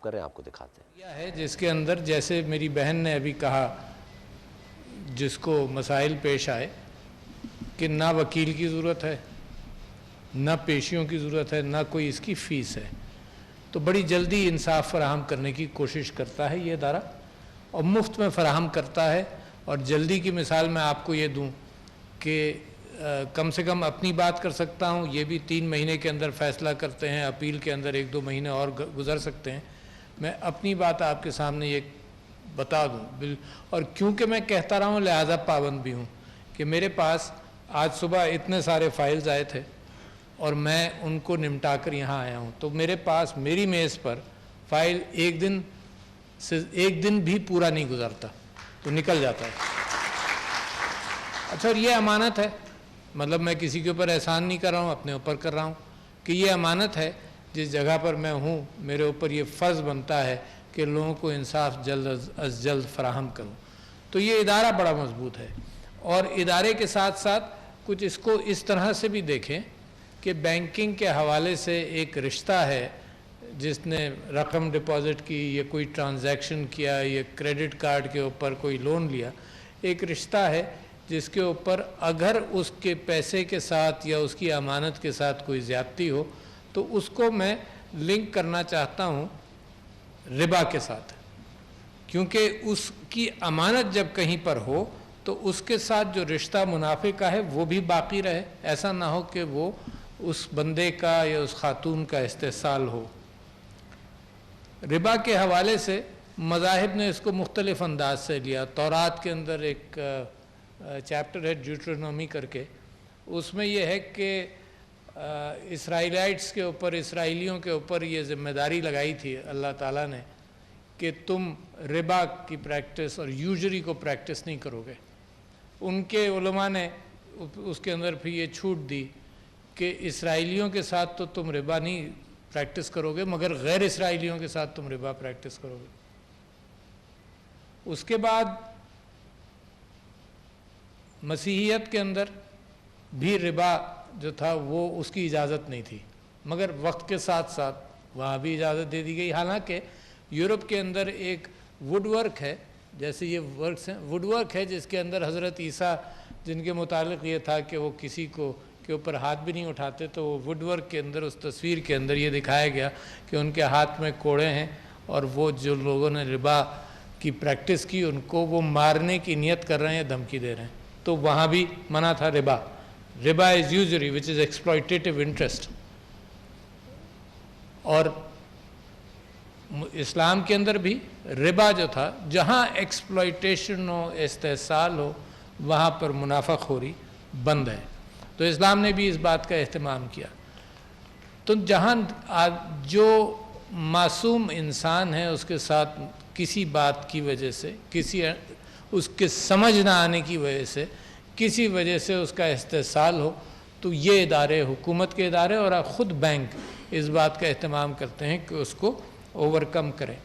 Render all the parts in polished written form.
कर रहे हैं, आपको दिखाते हैं। यह है जिसके अंदर, जैसे मेरी बहन ने अभी कहा, जिसको मसाइल पेश आए कि ना वकील की ज़रूरत है, ना पेशियों की ज़रूरत है, ना कोई इसकी फ़ीस है, तो बड़ी जल्दी इंसाफ फराहम करने की कोशिश करता है ये इदारा, और मुफ्त में फ़राहम करता है। और जल्दी की मिसाल मैं आपको ये दूं कि कम से कम अपनी बात कर सकता हूँ, ये भी 3 महीने के अंदर फ़ैसला करते हैं, अपील के अंदर 1-2 महीने और गुजर सकते हैं। मैं अपनी बात आपके सामने ये बता दूँ, और क्योंकि मैं कहता रहा हूँ लिहाजा पाबंद भी हूँ कि मेरे पास आज सुबह इतने सारे फाइल्स आए थे और मैं उनको निपटा कर यहाँ आया हूँ, तो मेरे पास मेरी मेज़ पर फाइल एक दिन भी पूरा नहीं गुजरता, तो निकल जाता है। अच्छा, और ये अमानत है, मतलब मैं किसी के ऊपर एहसान नहीं कर रहा हूँ, अपने ऊपर कर रहा हूँ कि ये अमानत है। जिस जगह पर मैं हूँ मेरे ऊपर ये फ़र्ज़ बनता है कि लोगों को इंसाफ जल्द अज जल्द फराहम करूँ। तो ये इदारा बड़ा मजबूत है। और इदारे के साथ साथ कुछ इसको इस तरह से भी देखें कि बैंकिंग के हवाले से एक रिश्ता है, जिसने रकम डिपॉज़िट की, ये कोई ट्रांजैक्शन किया, ये क्रेडिट कार्ड के ऊपर कोई लोन लिया, एक रिश्ता है जिसके ऊपर अगर उसके पैसे के साथ या उसकी अमानत के साथ कोई ज़्यादती हो तो उसको मैं लिंक करना चाहता हूँ रिबा के साथ, क्योंकि उसकी अमानत जब कहीं पर हो तो उसके साथ जो रिश्ता मुनाफे का है वो भी बाकी रहे। ऐसा ना हो कि वो उस बंदे का या उस खातून का इस्तेसाल हो। रिबा के हवाले से मज़ाहिब ने इसको मुख्तलिफ अंदाज से लिया। तौरात के अंदर एक चैप्टर है ड्यूटरोनॉमी करके, उसमें यह है कि इसराइलाइट्स के ऊपर, इसराइलियों के ऊपर ये ज़िम्मेदारी लगाई थी अल्लाह ताला ने कि तुम रिबा की प्रैक्टिस और यूजरी को प्रैक्टिस नहीं करोगे। उनके उलमा ने उसके अंदर फिर ये छूट दी कि इसराइलियों के साथ तो तुम रिबा नहीं प्रैक्टिस करोगे, मगर गैर इसराइलियों के साथ तुम रिबा प्रैक्टिस करोगे। उसके बाद मसीहियत के अंदर भी रिबा जो था वो उसकी इजाज़त नहीं थी, मगर वक्त के साथ साथ वहाँ भी इजाज़त दे दी गई। हालांकि यूरोप के अंदर एक वुडवर्क है, जैसे ये वर्क्स हैं, वुडवर्क है जिसके अंदर हज़रत ईसा जिनके मुतालिक ये था कि वो किसी को के ऊपर हाथ भी नहीं उठाते, तो वो वुडवर्क के अंदर उस तस्वीर के अंदर ये दिखाया गया कि उनके हाथ में कोड़े हैं और वो जो लोगों ने रिबा की प्रैक्टिस की उनको वो मारने की नियत कर रहे हैं, धमकी दे रहे हैं। तो वहाँ भी मना था रिबा। रिबा is usury which is exploitative interest. और इस्लाम के अंदर भी रिबा जो था, जहाँ एक्सप्लॉयटेशन हो, इस्तेसाल हो, वहाँ पर मुनाफाखोरी बंद है। तो इस्लाम ने भी इस बात का एहतमाम किया। तो जहाँ जो मासूम इंसान है उसके साथ किसी बात की वजह से, किसी उसके समझ ना आने की वजह से, किसी वजह से उसका इस्तेसाल हो, तो ये इदारे, हुकूमत के इदारे और ख़ुद बैंक इस बात का एहतमाम करते हैं कि उसको ओवरकम करें।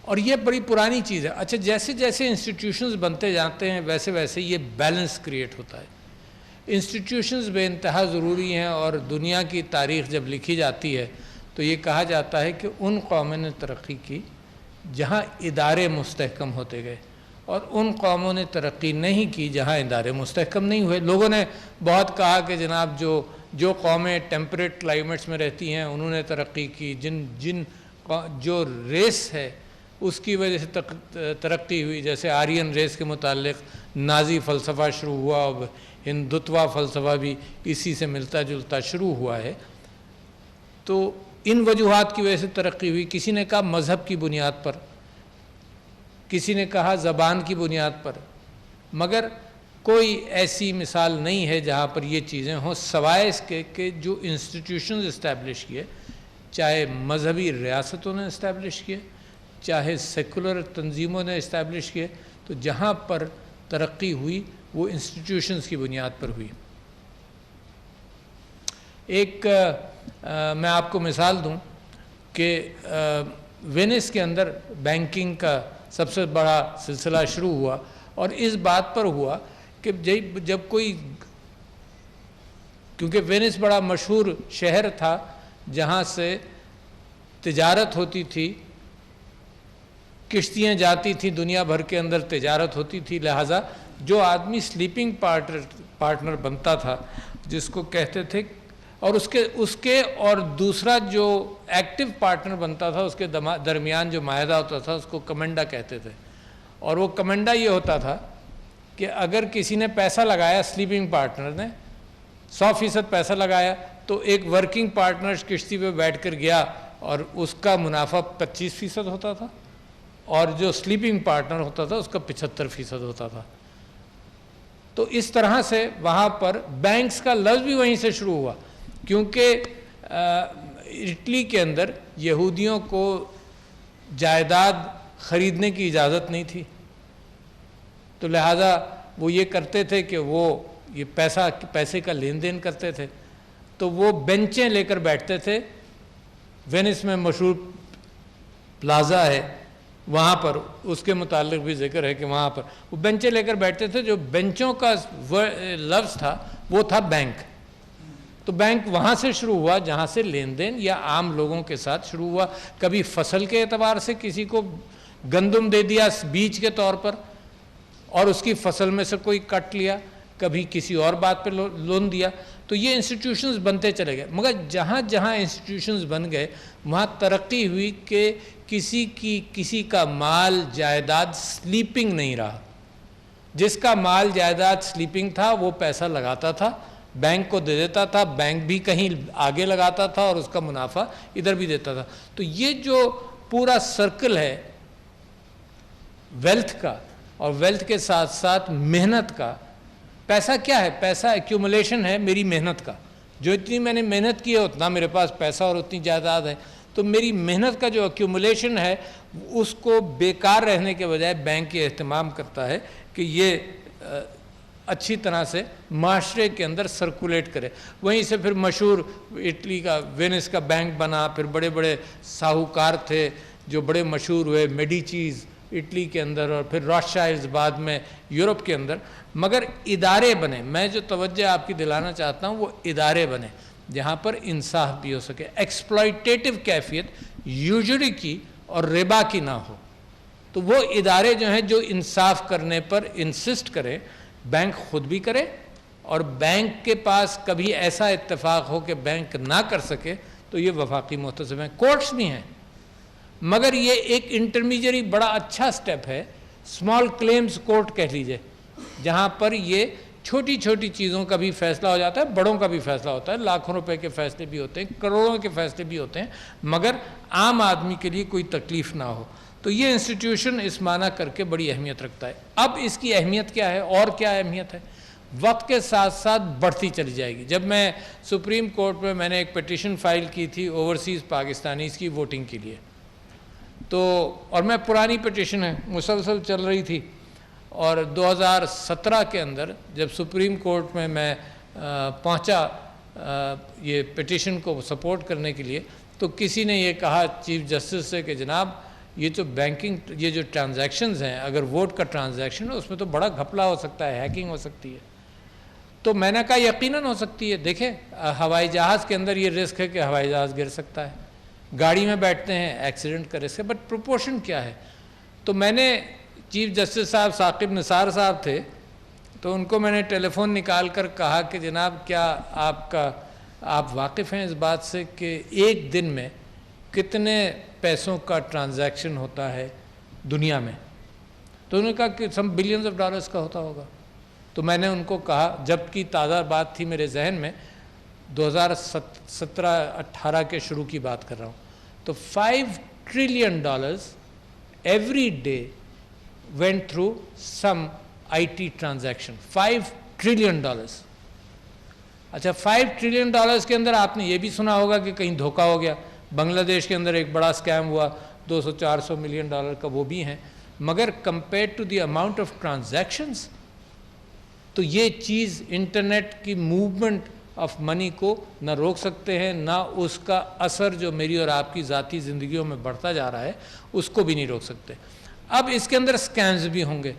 और ये बड़ी पुरानी चीज़ है। अच्छा, जैसे जैसे इंस्टीट्यूशंस बनते जाते हैं वैसे वैसे ये बैलेंस क्रिएट होता है। इंस्टीट्यूशंस बेइंतहा ज़रूरी हैं, और दुनिया की तारीख़ जब लिखी जाती है तो ये कहा जाता है कि उन कौमों ने तरक्की की जहाँ इदारे मुस्तहकम होते गए, और उन कौमों ने तरक्की नहीं की जहाँ इदारे मुस्तहकम नहीं हुए। लोगों ने बहुत कहा कि जनाब जो कौमें टेम्परेट क्लाइमेट्स में रहती हैं उन्होंने तरक्की की, जो रेस है उसकी वजह से तरक्की हुई। जैसे आर्यन रेस के मुतालिक नाजी फ़लसफ़ा शुरू हुआ, अब हिंदुत्वा फ़लसफ़ा भी इसी से मिलता जुलता शुरू हुआ है। तो इन वजूहात की वजह से तरक्की हुई। किसी ने कहा मज़हब की बुनियाद पर, किसी ने कहा ज़बान की बुनियाद पर, मगर कोई ऐसी मिसाल नहीं है जहाँ पर ये चीज़ें हों, सवाए इसके कि जो इंस्टीट्यूशंस इस्टेब्लिश किए, चाहे मजहबी रियासतों ने इस्टेब्लिश किए, चाहे सेकुलर तंजीमों ने इस्टेब्लिश किए, तो जहाँ पर तरक्की हुई वो इंस्टीट्यूशंस की बुनियाद पर हुई। एक मैं आपको मिसाल दूं कि वेनिस के अंदर बैंकिंग का सबसे बड़ा सिलसिला शुरू हुआ, और इस बात पर हुआ कि जब कोई, क्योंकि वेनिस बड़ा मशहूर शहर था जहाँ से तिजारत होती थी, किश्तियाँ जाती थी, दुनिया भर के अंदर तिजारत होती थी। लिहाजा जो आदमी स्लीपिंग पार्टनर बनता था, जिसको कहते थे, और उसके और दूसरा जो एक्टिव पार्टनर बनता था, उसके दरमियान जो माहदा होता था, उसको कमेंडा कहते थे। और वो कमेंडा ये होता था कि अगर किसी ने पैसा लगाया, स्लीपिंग पार्टनर ने 100% पैसा लगाया, तो एक वर्किंग पार्टनर किश्ती पे बैठ कर गया और उसका मुनाफा 25% होता था, और जो स्लीपिंग पार्टनर होता था उसका 75% होता था। तो इस तरह से वहाँ पर बैंक्स का लफ्ज़ भी वहीं से शुरू हुआ, क्योंकि इटली के अंदर यहूदियों को जायदाद ख़रीदने की इजाज़त नहीं थी, तो लिहाजा वो ये करते थे कि वो ये पैसे का लेन देन करते थे। तो वो बेंचें लेकर बैठते थे, वेनिस में मशहूर प्लाज़ा है वहाँ पर, उसके मुतालिक भी जिक्र है कि वहाँ पर वो बेंचें लेकर बैठते थे। जो बेंचों का लफ्ज़ था वो था बैंक। तो बैंक वहाँ से शुरू हुआ जहाँ से लेन देन या आम लोगों के साथ शुरू हुआ। कभी फसल के एतबार से किसी को गंदम दे दिया बीज के तौर पर और उसकी फसल में से कोई कट लिया, कभी किसी और बात पे लोन दिया। तो ये इंस्टीट्यूशंस बनते चले गए, मगर जहाँ जहाँ इंस्टीट्यूशंस बन गए वहाँ तरक्की हुई कि किसी का माल जायदाद स्लीपिंग नहीं रहा। जिसका माल जायदाद स्लीपिंग था वो पैसा लगाता था, बैंक को दे देता था, बैंक भी कहीं आगे लगाता था और उसका मुनाफा इधर भी देता था। तो ये जो पूरा सर्कल है वेल्थ का, और वेल्थ के साथ साथ मेहनत का, पैसा क्या है? पैसा एक्यूमुलेशन है मेरी मेहनत का। जो इतनी मैंने मेहनत की है उतना मेरे पास पैसा और उतनी जायदाद है। तो मेरी मेहनत का जो एक्यूमुलेशन है उसको बेकार रहने के बजाय बैंक ये एहतमाम करता है कि ये अच्छी तरह से माशरे के अंदर सर्कुलेट करे। वहीं से फिर मशहूर इटली का वेनिस का बैंक बना, फिर बड़े बड़े साहूकार थे जो बड़े मशहूर हुए, मेडिचीज़ इटली के अंदर, और फिर रॉथशाइल्ड्स बाद में यूरोप के अंदर। मगर इदारे बने, मैं जो तवज्जो आपकी दिलाना चाहता हूँ वो इदारे बने जहाँ पर इंसाफ भी हो सके, एक्सप्लॉयटेटिव कैफियत यूजरी की और रिबा की ना हो। तो वो इदारे जो हैं जो इंसाफ करने पर इंसिस्ट करें, बैंक खुद भी करे, और बैंक के पास कभी ऐसा इत्तेफाक हो कि बैंक ना कर सके तो ये वफाकी मुहतसिब हैं। कोर्ट्स भी हैं, मगर ये एक इंटरमीडियरी बड़ा अच्छा स्टेप है, स्मॉल क्लेम्स कोर्ट कह लीजिए, जहाँ पर ये छोटी छोटी चीज़ों का भी फैसला हो जाता है, बड़ों का भी फैसला होता है, लाखों रुपए के फैसले भी होते हैं, करोड़ों के फैसले भी होते हैं, मगर आम आदमी के लिए कोई तकलीफ़ ना हो। तो ये इंस्टीट्यूशन इस माना करके बड़ी अहमियत रखता है। अब इसकी अहमियत क्या है और क्या अहमियत है, वक्त के साथ साथ बढ़ती चली जाएगी। जब मैं सुप्रीम कोर्ट में मैंने एक पिटीशन फाइल की थी ओवरसीज़ पाकिस्तानीज़ की वोटिंग के लिए, तो और मैं पुरानी पिटीशन है मुसलसल चल रही थी, और 2017 के अंदर जब सुप्रीम कोर्ट में मैं पहुंचा ये पिटीशन को सपोर्ट करने के लिए, तो किसी ने ये कहा चीफ जस्टिस से कि जनाब ये जो बैंकिंग, ये जो ट्रांजैक्शंस हैं, अगर वोट का ट्रांजैक्शन है उसमें तो बड़ा घपला हो सकता है, हैकिंग हो सकती है। तो मैंने कहा यकीनन हो सकती है। देखें हवाई जहाज़ के अंदर ये रिस्क है कि हवाई जहाज़ गिर सकता है, गाड़ी में बैठते हैं एक्सीडेंट का रिस्क है, बट प्रोपोर्शन क्या है। तो मैंने चीफ जस्टिस साहब साकिब निसार साहब थे, तो उनको मैंने टेलीफोन निकाल कर कहा कि जनाब क्या आप वाकिफ़ हैं इस बात से कि एक दिन में कितने पैसों का ट्रांजैक्शन होता है दुनिया में। तो उन्होंने कहा कि सम बिलियंस ऑफ डॉलर्स का होता होगा। तो मैंने उनको कहा, जबकि ताज़ा बात थी मेरे जहन में, 2017-18 के शुरू की बात कर रहा हूँ, तो $5 trillion every day went through some IT transaction, $5 trillion. अच्छा, $5 ट्रिलियन के अंदर आपने ये भी सुना होगा कि कहीं धोखा हो गया। बांग्लादेश के अंदर एक बड़ा स्कैम हुआ, 200-400 मिलियन डॉलर का, वो भी हैं। मगर compare to the amount of transactions, तो ये चीज़ इंटरनेट की मूवमेंट ऑफ मनी को न रोक सकते हैं, ना उसका असर जो मेरी और आपकी ज़ाती ज़िंदगियों में बढ़ता जा रहा है उसको भी नहीं रोक सकते। अब इसके अंदर स्कैम्स भी होंगे।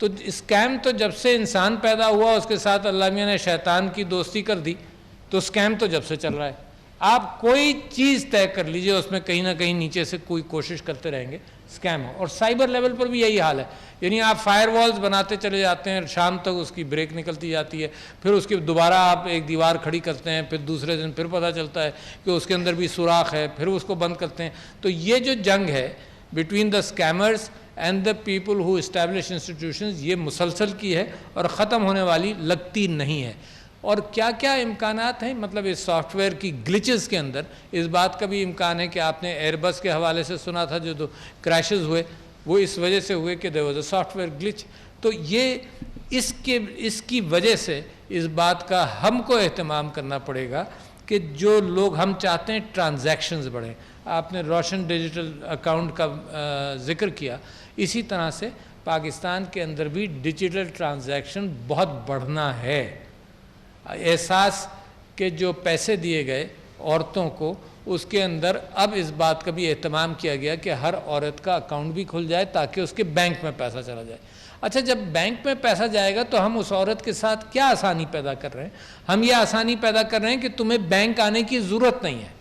तो स्कैम तो जब से इंसान पैदा हुआ उसके साथ अल्लाह मियां ने शैतान की दोस्ती कर दी, तो स्कैम तो जब से चल रहा है। आप कोई चीज़ तय कर लीजिए, उसमें कहीं ना कहीं नीचे से कोई कोशिश करते रहेंगे स्कैम हो। और साइबर लेवल पर भी यही हाल है, यानी आप फायरवॉल्स बनाते चले जाते हैं, शाम तक उसकी ब्रेक निकलती जाती है, फिर उसकी दोबारा आप एक दीवार खड़ी करते हैं, फिर दूसरे दिन फिर पता चलता है कि उसके अंदर भी सुराख है, फिर उसको बंद करते हैं। तो ये जो जंग है between the scammers and the people who establish institutions, ये मुसलसल की है और ख़त्म होने वाली लगती नहीं है। और क्या क्या इम्कानात हैं, मतलब इस सॉफ्टवेयर की ग्लिचेस के अंदर इस बात का भी इम्कान है कि आपने एयरबस के हवाले से सुना था, जो क्रैशेस हुए वो इस वजह से हुए कि there was a software glitch. तो ये इसकी वजह से इस बात का हमको एहतमाम करना पड़ेगा कि जो लोग, हम चाहते हैं ट्रांजैक्शंस बढ़ें। आपने रोशन डिजिटल अकाउंट का जिक्र किया, इसी तरह से पाकिस्तान के अंदर भी डिजिटल ट्रांजैक्शन बहुत बढ़ना है। एहसास के जो पैसे दिए गए औरतों को, उसके अंदर अब इस बात का भी एहतमाम किया गया कि हर औरत का अकाउंट भी खुल जाए ताकि उसके बैंक में पैसा चला जाए। अच्छा, जब बैंक में पैसा जाएगा तो हम उस औरत के साथ क्या आसानी पैदा कर रहे हैं? हम ये आसानी पैदा कर रहे हैं कि तुम्हें बैंक आने की ज़रूरत नहीं है।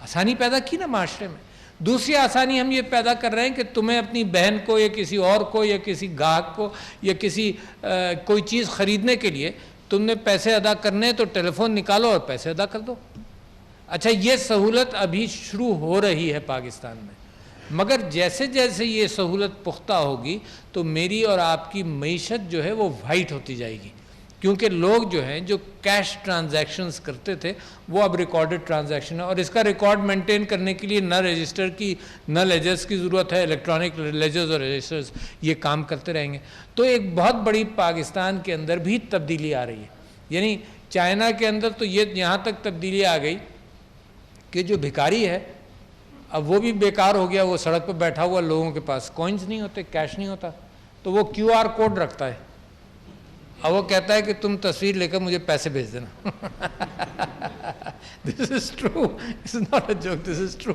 आसानी पैदा की ना माशरे में। दूसरी आसानी हम ये पैदा कर रहे हैं कि तुम्हें अपनी बहन को या किसी और को या किसी ग्राहक को या किसी कोई चीज़ ख़रीदने के लिए तुमने पैसे अदा करने, तो टेलीफोन निकालो और पैसे अदा कर दो। अच्छा, ये सहूलत अभी शुरू हो रही है पाकिस्तान में, मगर जैसे जैसे ये सहूलत पुख्ता होगी तो मेरी और आपकी मईशत जो है वो वाइट होती जाएगी, क्योंकि लोग जो हैं जो कैश ट्रांजैक्शंस करते थे वो अब रिकॉर्डेड ट्रांजैक्शन है, और इसका रिकॉर्ड मेंटेन करने के लिए न रजिस्टर की न लेजर्स की ज़रूरत है। इलेक्ट्रॉनिक लेजर्स और रजिस्टर्स ये काम करते रहेंगे। तो एक बहुत बड़ी पाकिस्तान के अंदर भी तब्दीली आ रही है। यानी चाइना के अंदर तो ये यहाँ तक तब्दीली आ गई कि जो भिखारी है अब वो भी बेकार हो गया। वो सड़क पर बैठा हुआ, लोगों के पास कॉइन्स नहीं होते, कैश नहीं होता, तो वो QR कोड रखता है। अब वो कहता है कि तुम तस्वीर लेकर मुझे पैसे भेज देना। This is true, it's not a joke, this is true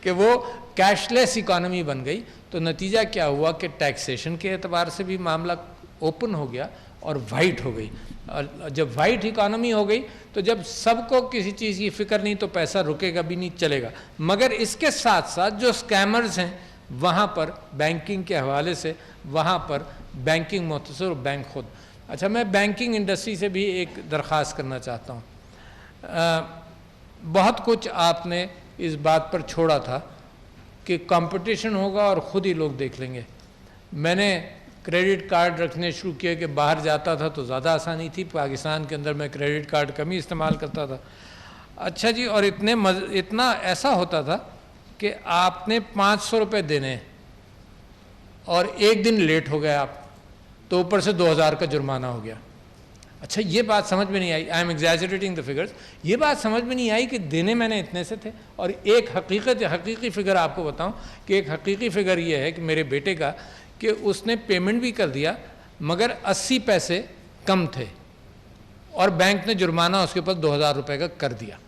कि वो कैशलेस इकॉनमी बन गई। तो नतीजा क्या हुआ कि टैक्सेशन के एतबार से भी मामला ओपन हो गया और वाइट हो गई। और जब वाइट इकॉनमी हो गई तो जब सबको किसी चीज़ की फ़िक्र नहीं तो पैसा रुकेगा भी नहीं, चलेगा। मगर इसके साथ साथ जो स्कैमर्स हैं वहाँ पर बैंकिंग के हवाले से, वहाँ पर बैंकिंग मुख्तसर और बैंक खुद। अच्छा, मैं बैंकिंग इंडस्ट्री से भी एक दरख्वास्त करना चाहता हूँ। बहुत कुछ आपने इस बात पर छोड़ा था कि कंपटीशन होगा और ख़ुद ही लोग देख लेंगे। मैंने क्रेडिट कार्ड रखने शुरू किए कि बाहर जाता था तो ज़्यादा आसानी थी। पाकिस्तान के अंदर मैं क्रेडिट कार्ड कम ही इस्तेमाल करता था। अच्छा जी, और इतना ऐसा होता था कि आपने 500 रुपये देने और एक दिन लेट हो गए आप तो ऊपर से 2000 का जुर्माना हो गया। अच्छा, ये बात समझ में नहीं आई, I am exaggerating the figures, ये बात समझ में नहीं आई कि देने मैंने इतने से थे। और एक हकीकी फ़िगर आपको बताऊं कि एक हकीकी फ़िगर ये है कि मेरे बेटे का, कि उसने पेमेंट भी कर दिया मगर 80 पैसे कम थे और बैंक ने जुर्माना उसके ऊपर 2000 रुपये का कर दिया,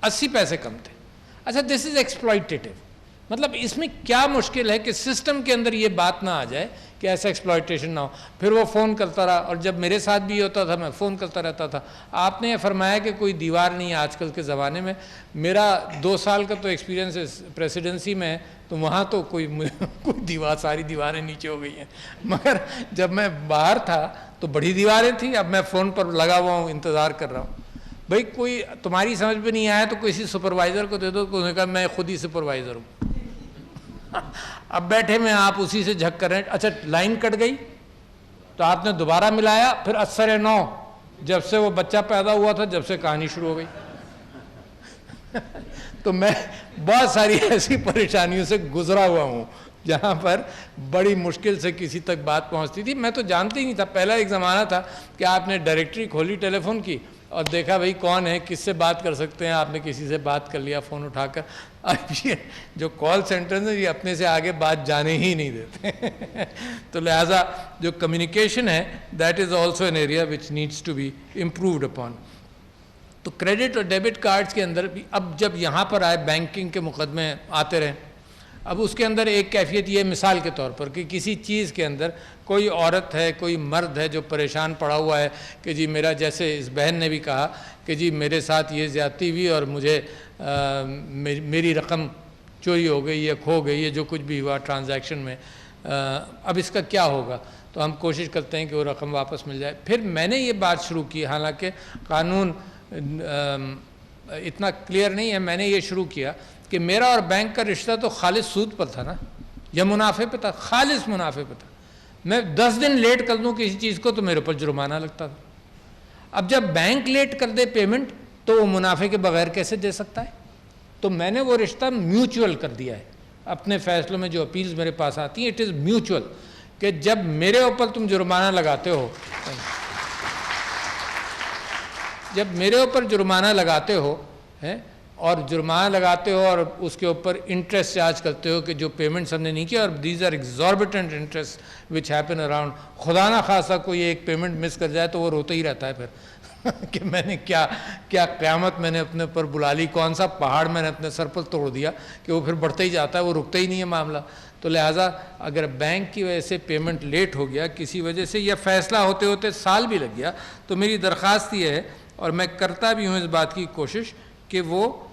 80 पैसे कम थे। अच्छा, दिस इज़ एक्सप्लॉइटेटिव। मतलब इसमें क्या मुश्किल है कि सिस्टम के अंदर ये बात ना आ जाए कि ऐसा एक्सप्लॉइटेशन ना हो। फिर वो फ़ोन करता रहा, और जब मेरे साथ भी होता था मैं फ़ोन करता रहता था। आपने फरमाया कि कोई दीवार नहीं है आजकल के ज़माने में। मेरा 2 साल का तो एक्सपीरियंस प्रेसिडेंसी में है, तो वहाँ तो कोई दीवार, सारी दीवारें नीचे हो गई हैं। मगर जब मैं बाहर था तो बड़ी दीवारें थी। अब मैं फ़ोन पर लगा हुआ हूँ, इंतज़ार कर रहा हूँ। भाई, कोई तुम्हारी समझ में नहीं आया तो किसी सुपरवाइज़र को दे दो। उन्होंने कहा मैं खुद ही सुपरवाइज़र हूँ। अब बैठे में आप उसी से झक कर रहे हैं। अच्छा, लाइन कट गई तो आपने दोबारा मिलाया, फिर असर 9 जब से वो बच्चा पैदा हुआ था, जब से कहानी शुरू हो गई। तो मैं बहुत सारी ऐसी परेशानियों से गुजरा हुआ हूँ जहाँ पर बड़ी मुश्किल से किसी तक बात पहुँचती थी। मैं तो जानती ही नहीं था। पहला एक ज़माना था कि आपने डायरेक्टरी खोली टेलीफोन की और देखा भाई कौन है, किससे बात कर सकते हैं, आपने किसी से बात कर लिया फ़ोन उठाकर। अब ये जो कॉल सेंटर्स हैं ये अपने से आगे बात जाने ही नहीं देते। तो लिहाजा जो कम्युनिकेशन है that is also an area which needs to be improved upon. तो क्रेडिट और डेबिट कार्ड्स के अंदर भी अब जब यहाँ पर आए बैंकिंग के मुकदमे आते रहे, अब उसके अंदर एक कैफियत ये मिसाल के तौर पर कि किसी चीज़ के अंदर कोई औरत है, कोई मर्द है जो परेशान पड़ा हुआ है कि जी मेरा, जैसे इस बहन ने भी कहा कि जी मेरे साथ ये ज़्यादती हुई और मुझे मेरी रकम चोरी हो गई या खो गई है, जो कुछ भी हुआ ट्रांजैक्शन में, अब इसका क्या होगा। तो हम कोशिश करते हैं कि वो रकम वापस मिल जाए। फिर मैंने ये बात शुरू की, हालांकि कानून इतना क्लियर नहीं है, मैंने ये शुरू किया कि मेरा और बैंक का रिश्ता तो खालिस सूद पर था ना, या मुनाफे पे था, खालिस मुनाफे पे था। मैं 10 दिन लेट कर दूं किसी चीज़ को तो मेरे ऊपर जुर्माना लगता था। अब जब बैंक लेट कर दे पेमेंट तो वो मुनाफे के बगैर कैसे दे सकता है। तो मैंने वो रिश्ता म्यूचुअल कर दिया है। अपने फैसलों में जो अपील्स मेरे पास आती हैं, इट इज़ म्यूचुअल, कि जब मेरे ऊपर तुम जुर्माना लगाते हो, जब मेरे ऊपर जुर्माना लगाते हो हैं, और जुर्माना लगाते हो और उसके ऊपर इंटरेस्ट चार्ज करते हो कि जो पेमेंट्स हमने नहीं किया, और these are exorbitant interest which happen around, खुदा ना खासा कोई एक पेमेंट मिस कर जाए तो वो रोता ही रहता है फिर कि मैंने क्या क्या क़यामत मैंने अपने ऊपर बुला ली, कौन सा पहाड़ मैंने अपने सर पर तोड़ दिया, कि वो फिर बढ़ता ही जाता है, वो रुकता ही नहीं है मामला। तो लिहाजा अगर बैंक की वजह से पेमेंट लेट हो गया किसी वजह से, या फ़ैसला होते होते साल भी लग गया, तो मेरी दरख्वास्त ये है, और मैं करता भी हूँ इस बात की कोशिश, कि वो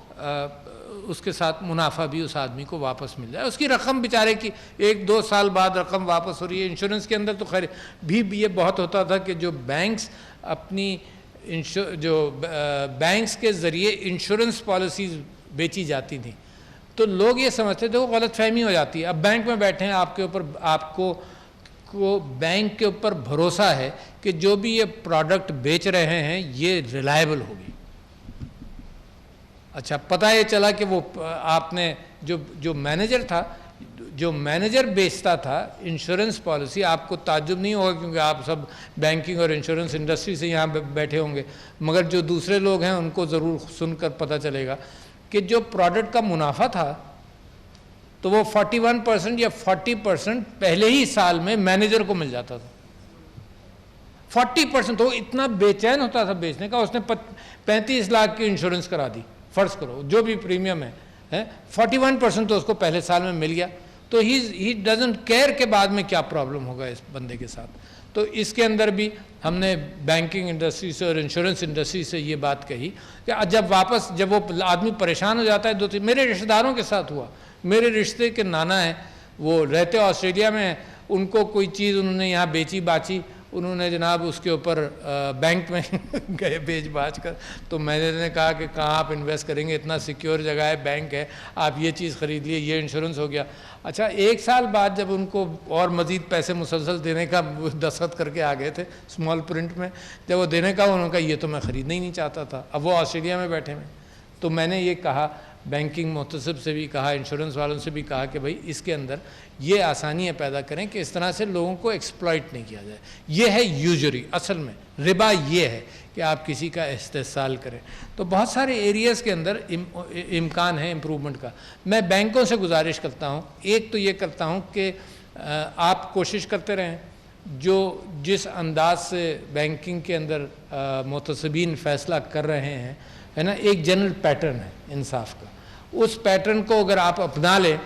उसके साथ मुनाफा भी उस आदमी को वापस मिल जाए। उसकी रकम बेचारे की 1-2 साल बाद रकम वापस हो रही है। इंश्योरेंस के अंदर तो खैर भी ये बहुत होता था कि जो बैंक्स अपनी बैंक्स के ज़रिए इंश्योरेंस पॉलिसीज़ बेची जाती थी, तो लोग ये समझते थे, वो गलतफहमी हो जाती है। अब बैंक में बैठे हैं, आपके ऊपर आपको बैंक के ऊपर भरोसा है कि जो भी ये प्रोडक्ट बेच रहे हैं ये रिलायबल होगी। अच्छा, पता ये चला कि वो आपने जो मैनेजर था, जो मैनेजर बेचता था इंश्योरेंस पॉलिसी, आपको ताज्जुब नहीं होगा क्योंकि आप सब बैंकिंग और इंश्योरेंस इंडस्ट्री से यहाँ बैठे होंगे, मगर जो दूसरे लोग हैं उनको ज़रूर सुनकर पता चलेगा कि जो प्रोडक्ट का मुनाफा था तो वो 41% या 40% पहले ही साल में मैनेजर को मिल जाता था। 40%, तो इतना बेचैन होता था बेचने का, उसने 35 लाख की इंश्योरेंस करा दी, फ़र्ज़ करो जो भी प्रीमियम है 41% तो उसको पहले साल में मिल गया। तो ही डजंट केयर के बाद में क्या प्रॉब्लम होगा इस बंदे के साथ। तो इसके अंदर भी हमने बैंकिंग इंडस्ट्री से और इंश्योरेंस इंडस्ट्री से ये बात कही कि जब वो आदमी परेशान हो जाता है, मेरे रिश्तेदारों के साथ हुआ। मेरे रिश्ते के नाना हैं, वो रहते ऑस्ट्रेलिया में, उनको कोई चीज़ उन्होंने यहाँ बेची बाची, उन्होंने जनाब उसके ऊपर बैंक में गए बेच बाच कर, तो मैंने कहा कि कहाँ आप इन्वेस्ट करेंगे, इतना सिक्योर जगह है, बैंक है, आप ये चीज़ ख़रीद लिए, ये इंश्योरेंस हो गया। अच्छा, 1 साल बाद जब उनको और मज़ीद पैसे मुसलसल देने का दस्तखत करके आ गए थे स्मॉल प्रिंट में, जब वो देने का उन्होंने कहा ये तो मैं ख़रीदना ही नहीं चाहता था। अब वो ऑस्ट्रेलिया में बैठे हैं। तो मैंने ये कहा, बैंकिंग मुहतसिब से भी कहा, इंश्योरेंस वालों से भी कहा कि भाई इसके अंदर ये आसानियाँ पैदा करें कि इस तरह से लोगों को एक्सप्लॉइट नहीं किया जाए। ये है यूजरी, असल में रिबा ये है कि आप किसी का इस्तेसाल करें। तो बहुत सारे एरियाज़ के अंदर इम्कान है इम्प्रूवमेंट का। मैं बैंकों से गुजारिश करता हूँ, एक तो ये करता हूँ कि आप कोशिश करते रहें, जिस अंदाज से बैंकिंग के अंदर मुतसबीन फ़ैसला कर रहे हैं, है ना, एक जनरल पैटर्न है इंसाफ का, उस पैटर्न को अगर आप अपना लें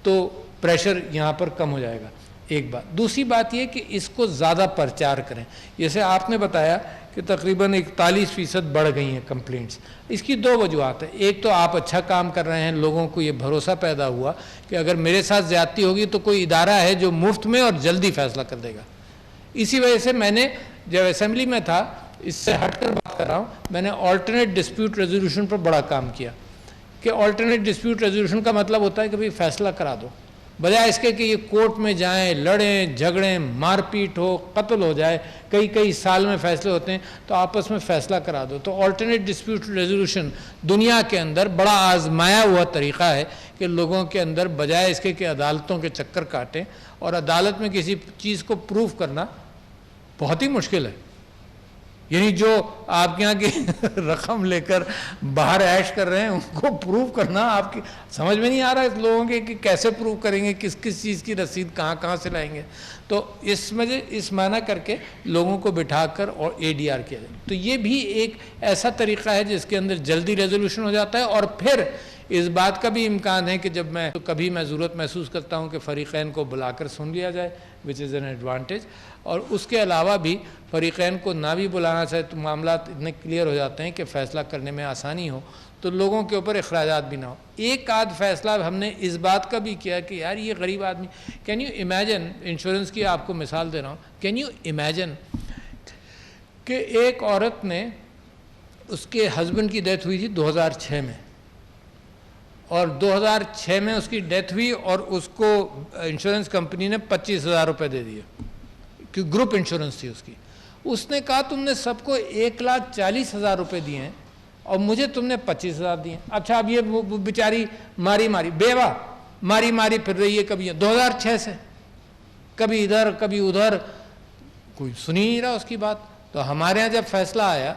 तो प्रेशर यहाँ पर कम हो जाएगा। एक बात। दूसरी बात ये कि इसको ज़्यादा प्रचार करें। जैसे आपने बताया कि तकरीबन 41% बढ़ गई हैं कंप्लेंट्स। इसकी 2 वजूहत है। एक तो आप अच्छा काम कर रहे हैं, लोगों को ये भरोसा पैदा हुआ कि अगर मेरे साथ ज़्यादती होगी तो कोई इदारा है जो मुफ्त में और जल्दी फ़ैसला कर देगा। इसी वजह से मैंने जब असेंबली में था, इससे हटकर बात कर रहा हूँ, मैंने ऑल्टरनेट डिस्प्यूट रेजोल्यूशन पर बड़ा काम किया कि ऑल्टरनेट डिस्प्यूट रेजोल्यूशन का मतलब होता है कि भाई फ़ैसला करा दो, बजाय इसके कि ये कोर्ट में जाएं, लड़ें झगड़ें, मारपीट हो, कत्ल हो जाए, कई साल में फ़ैसले होते हैं, तो आपस में फ़ैसला करा दो। तो ऑल्टरनेट डिस्प्यूट रेजोल्यूशन दुनिया के अंदर बड़ा आजमाया हुआ तरीक़ा है कि लोगों के अंदर बजाय इसके कि अदालतों के चक्कर काटें, और अदालत में किसी चीज़ को प्रूव करना बहुत ही मुश्किल है। यानी जो आपके यहाँ की रकम लेकर बाहर ऐश कर रहे हैं उनको प्रूव करना आपकी समझ में नहीं आ रहा है लोगों के कि कैसे प्रूव करेंगे, किस किस चीज़ की रसीद कहाँ से लाएंगे। तो इस माना करके लोगों को बिठाकर और ADR किया जाए। तो ये भी एक ऐसा तरीक़ा है जिसके अंदर जल्दी रेजोल्यूशन हो जाता है, और फिर इस बात का भी इम्कान है कि जब मैं कभी मैं ज़रूरत महसूस करता हूँ कि फ़रीक़ैन को बुलाकर सुन लिया जाए, विच इज़ एन एडवांटेज। और उसके अलावा भी फ़रीक़ैन को ना भी बुलाना चाहे तो मामला इतने क्लियर हो जाते हैं कि फ़ैसला करने में आसानी हो, तो लोगों के ऊपर अखराजात भी ना हो। एक आध फैसला हमने इस बात का भी किया कि यार ये गरीब आदमी, कैन यू इमेजिन, इंश्योरेंस की आपको मिसाल दे रहा हूँ, कैन यू इमेजिन कि एक औरत ने, उसके हस्बैंड की डेथ हुई थी 2006 में, और 2006 में उसकी डेथ हुई और उसको इंश्योरेंस कंपनी ने 25,000 रुपये दे दिए, क्योंकि ग्रुप इंश्योरेंस थी उसकी। उसने कहा तुमने सबको 1,40,000 रुपये दिए हैं और मुझे तुमने 25,000 दिए। अच्छा, अब ये बेचारी मारी बेवा मारी फिर रही है, कभी 2006 से, कभी इधर कभी उधर, कोई सुन ही नहीं रहा उसकी बात। तो हमारे यहाँ जब फैसला आया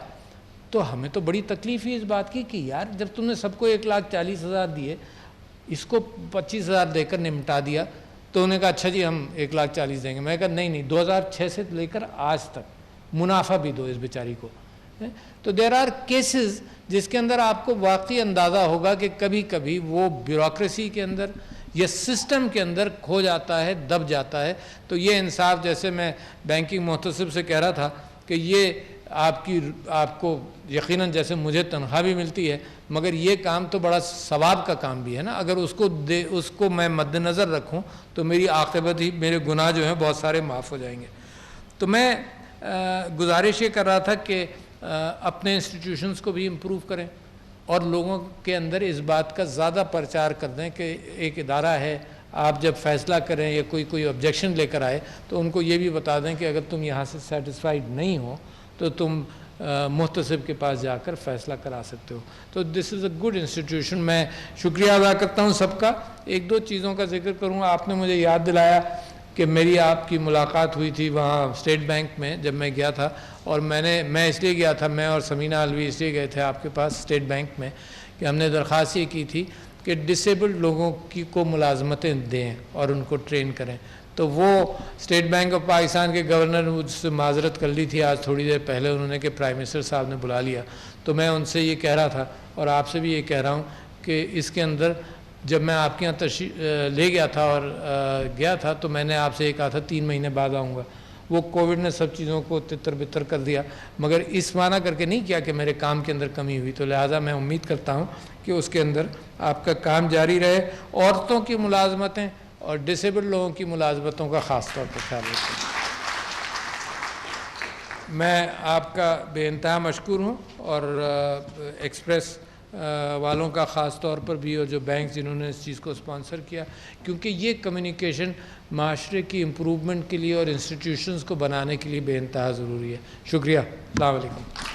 तो हमें तो बड़ी तकलीफ हुई इस बात की कि यार जब तुमने सबको 1,40,000 दिए, इसको 25,000 देकर निपटा दिया। तो उन्होंने कहा अच्छा जी हम 1,40,000 देंगे। मैं कहा नहीं 2006 से लेकर आज तक मुनाफा भी दो इस बेचारी को। तो देर आर केसेस जिसके अंदर आपको वाकई अंदाज़ा होगा कि कभी कभी वो ब्यूरोक्रेसी के अंदर या सिस्टम के अंदर खो जाता है, दब जाता है। तो ये इंसाफ, जैसे मैं बैंकिंग मोहतसिब से कह रहा था कि ये आपको यकीनन, जैसे मुझे तनख्वाह भी मिलती है, मगर ये काम तो बड़ा सवाब का काम भी है ना। अगर उसको मैं मद्देनज़र रखूं तो मेरी आक़िबत ही, मेरे गुनाह जो हैं बहुत सारे माफ़ हो जाएंगे। तो मैं गुजारिश ये कर रहा था कि अपने इंस्टीट्यूशंस को भी इम्प्रूव करें और लोगों के अंदर इस बात का ज़्यादा प्रचार कर दें कि एक इदारा है, आप जब फैसला करें या कोई ऑब्जेक्शन लेकर आए तो उनको ये भी बता दें कि अगर तुम यहाँ से सेटिस्फाइड नहीं हो तो तुम मुहतसिब के पास जाकर फ़ैसला करा सकते हो। तो this is a good institution. मैं शुक्रिया अदा करता हूँ सबका। एक दो चीज़ों का जिक्र करूँगा। आपने मुझे याद दिलाया कि मेरी आपकी मुलाकात हुई थी वहाँ स्टेट बैंक में जब मैं गया था, और मैं इसलिए गया था, मैं और समीना अलवी इसलिए गए थे आपके पास स्टेट बैंक में कि हमने दरख्वास्त ये की थी कि डिसेबल्ड लोगों को मुलाजमतें दें और उनको ट्रेन करें। तो वो स्टेट बैंक ऑफ पाकिस्तान के गवर्नर ने मुझसे माजरत कर ली थी आज थोड़ी देर पहले उन्होंने, कि प्राइम मिनिस्टर साहब ने बुला लिया। तो मैं उनसे ये कह रहा था और आपसे भी ये कह रहा हूँ कि इसके अंदर जब मैं आपके यहाँ ले गया था और गया था तो मैंने आपसे ये कहा था 3 महीने बाद आऊँगा। वो कोविड ने सब चीज़ों को तितर बितर कर दिया, मगर इस माना करके नहीं किया कि मेरे काम के अंदर कमी हुई। तो लिहाजा मैं उम्मीद करता हूँ कि उसके अंदर आपका काम जारी रहे। औरतों की मुलाजमतें और डिसेबल्ड लोगों की मुलाजमतों का ख़ास तौर पर ख्याल रखें। मैं आपका बेइंतहा मशकूर हूँ और एक्सप्रेस वालों का ख़ास तौर पर भी, और जो बैंक जिन्होंने इस चीज़ को स्पॉन्सर किया, क्योंकि ये कम्युनिकेशन माशरे की इम्प्रूवमेंट के लिए और इंस्टीट्यूशंस को बनाने के लिए बेइंतहा ज़रूरी है। शुक्रिया। अस्सलाम वालेकुम।